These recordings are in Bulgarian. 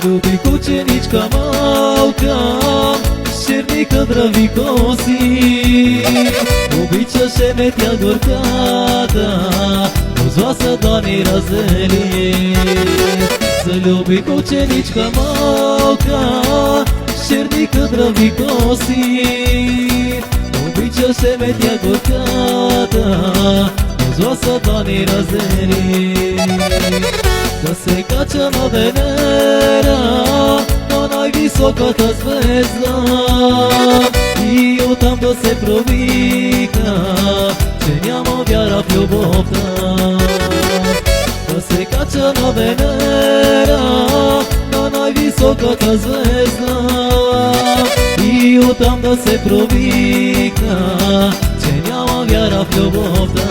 Люби кученичка малка, с черника драви коси. Обичаше ме тя горката, но зла съдба ни раздели. Залюби кученичка малка, с черника драви коси. Обичаше ме тя горката, но зла съдба ни раздели. Да се кача на Венера, на най-високата звезда, и оттам да се провика, че няма вяра в любовта. Да се кача на Венера, на най-високата звезда, и оттам да се провика, че няма вяра в любовта.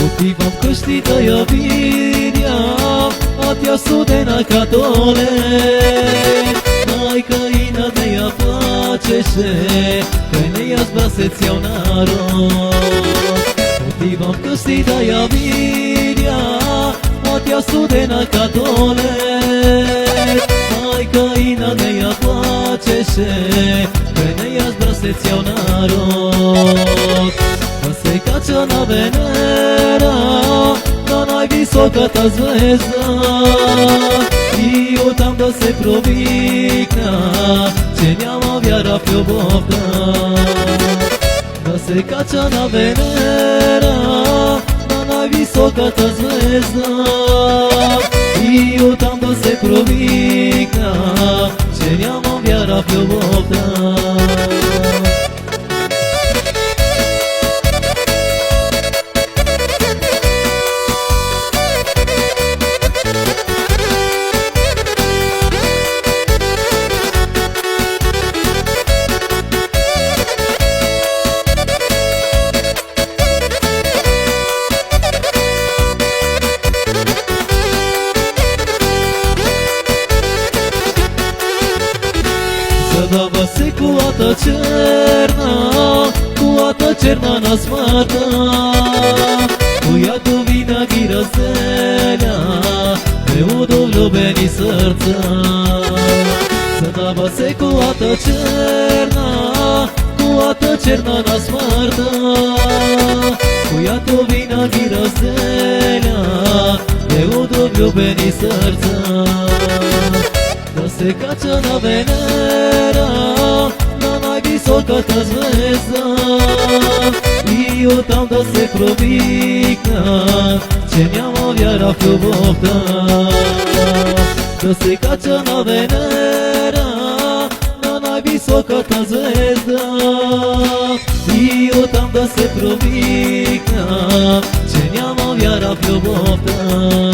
Отивам вкъщи да я видя, а тя студена като лед. Майка и над нея плачеше, край нея сбра се цял народ. Отивам вкъщи да я видя, а тя студена като лед. Майка и над нея плачеше, край нея сбра се цял народ. Да се кача на Венера, на най-високата звезда, и оттам да се провикна, че няма вяра в любовта. Да се кача на Венера, на най-високата звезда, и оттам да се провикна, че няма вяра в любовта. Задава се колата черна на смъртта, която винаги разделя две влюбени сърца. Задава се колата черна на смъртта, която винаги разделя две влюбени сърца. Да се кача на Венера, на най-високата звезда, и оттам да се провикна, че няма вяра в любовта. Да се кача на Венера, на най-високата звезда, и оттам да се провикна, че няма вяра в любовта.